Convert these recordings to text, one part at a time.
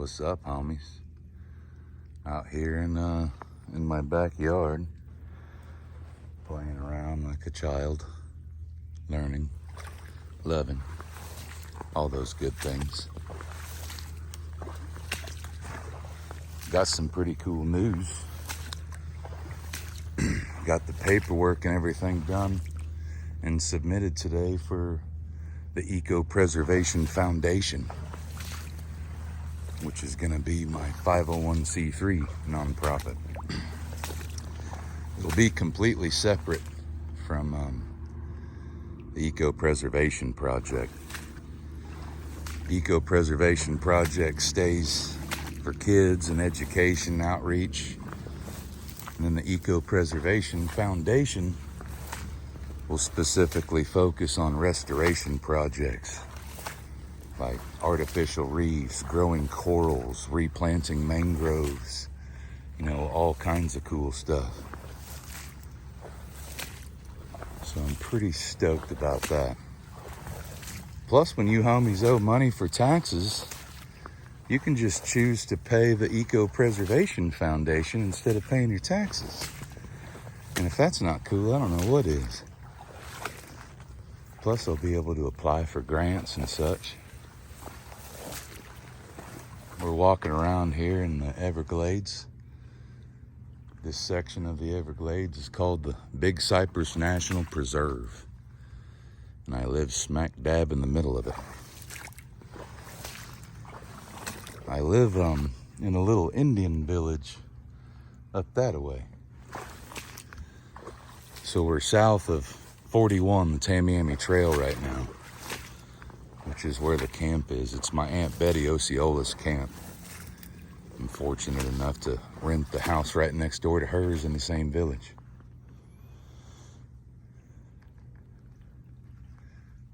What's up, homies? Out here in my backyard, playing around like a child, learning, loving, all those good things. Got some pretty cool news. Got the paperwork and everything done and submitted today for the Eco Preservation Foundation, which is going to be my 501c3 nonprofit. It'll be completely separate from the Eco Preservation Project. Eco Preservation Project stays for kids and education outreach, and then the Eco Preservation Foundation will specifically focus on restoration projects like artificial reefs, growing corals, replanting mangroves, all kinds of cool stuff. So I'm pretty stoked about that. Plus, when you homies owe money for taxes, you can just choose to pay the Eco Preservation Foundation instead of paying your taxes. And if that's not cool, I don't know what is. Plus, I'll be able to apply for grants and such. We're walking around here in the Everglades. This section of the Everglades is called the Big Cypress National Preserve. And I live smack dab in the middle of it. I live in a little Indian village up that way. So we're south of 41, the Tamiami Trail right now, which is where the camp is. It's my Aunt Betty Osceola's camp. I'm fortunate enough to rent the house right next door to hers in the same village.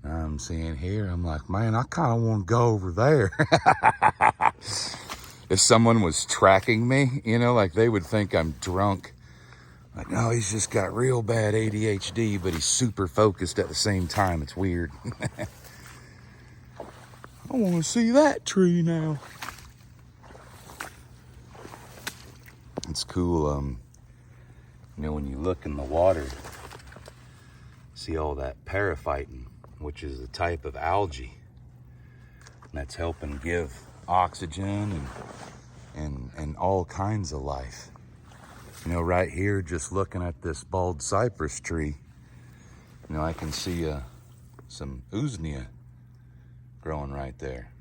I'm seeing here, I'm like, man, I kind of want to go over there. If someone was tracking me, like they would think I'm drunk. Like, no, he's just got real bad ADHD, but he's super focused at the same time. It's weird. I want to see that tree now. It's cool, when you look in the water, see all that periphyton, which is a type of algae that's helping give oxygen and all kinds of life. Right here, just looking at this bald cypress tree, I can see some usnea growing right there,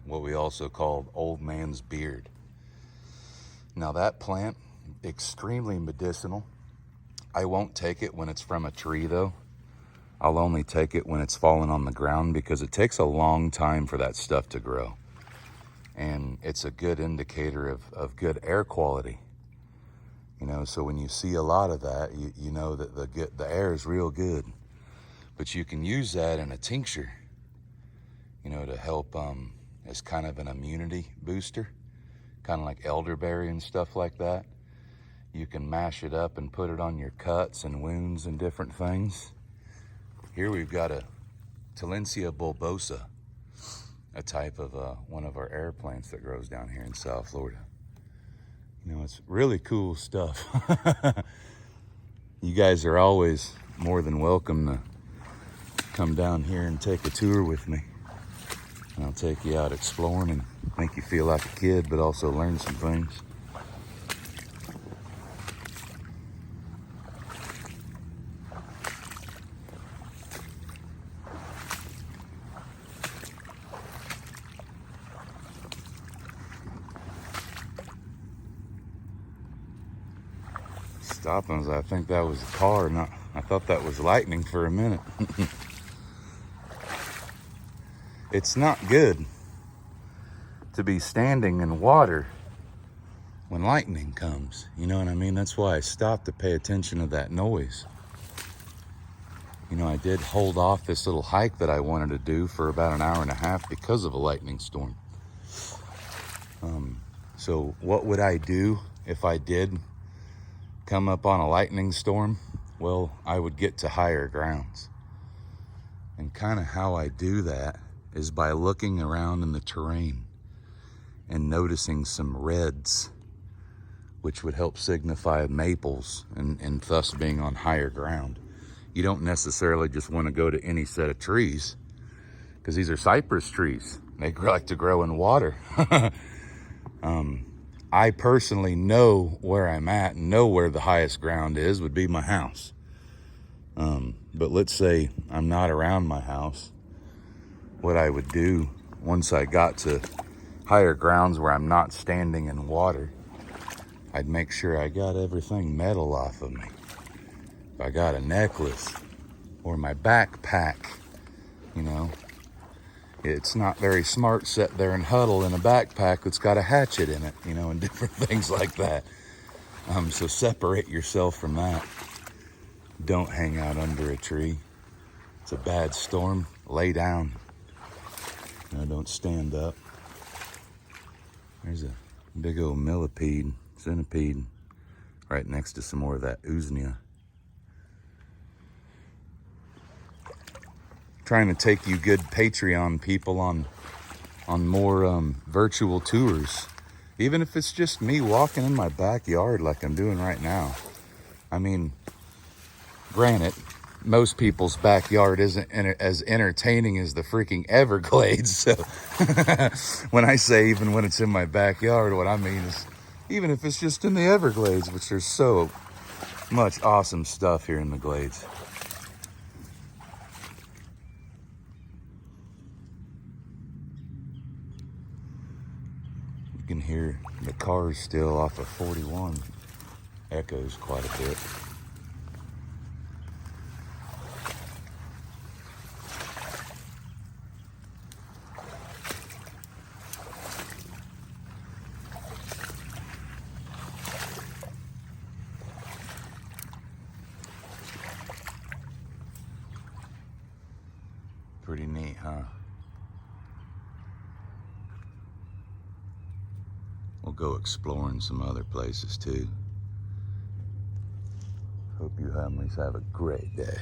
what we also call old man's beard. Now that plant, extremely medicinal. I won't take it when it's from a tree though. I'll only take it when it's fallen on the ground because it takes a long time for that stuff to grow. And it's a good indicator of good air quality. So when you see a lot of that, you know that the air is real good. But you can use that in a tincture, to help as kind of an immunity booster, kind of like elderberry and stuff like that. You can mash it up and put it on your cuts and wounds and different things. Here we've got a Tillandsia bulbosa, a type of one of our air plants that grows down here in South Florida. It's really cool stuff. You guys are always more than welcome to come down here and take a tour with me. And I'll take you out exploring and make you feel like a kid, but also learn some things. Stopping, I think that was a car. I thought that was lightning for a minute. It's not good to be standing in water when lightning comes. You know what I mean? That's why I stopped to pay attention to that noise. I did hold off this little hike that I wanted to do for about an hour and a half because of a lightning storm. So what would I do if I did come up on a lightning storm? Well, I would get to higher grounds. And kind of how I do that is by looking around in the terrain and noticing some reds, which would help signify maples and thus being on higher ground. You don't necessarily just want to go to any set of trees, because these are cypress trees. They like to grow in water. I personally know where I'm at and know where the highest ground is, would be my house. But let's say I'm not around my house. What I would do once I got to higher grounds where I'm not standing in water, I'd make sure I got everything metal off of me. If I got a necklace or my backpack, you know, it's not very smart sit there and huddle in a backpack that's got a hatchet in it, you know, and different things like that. So separate yourself from that. Don't hang out under a tree. It's a bad storm. Lay down. You know, don't stand up. There's a big old millipede, centipede, right next to some more of that usnea. Trying to take you good Patreon people on more virtual tours, even if it's just me walking in my backyard like I'm doing right now. I mean, granted, most people's backyard isn't as entertaining as the freaking Everglades. So when I say even when it's in my backyard, what I mean is even if it's just in the Everglades, which there's so much awesome stuff here in the Glades. You can hear the cars still off of 41. Echoes quite a bit. Pretty neat, huh? We'll go exploring some other places too. Hope you families have a great day.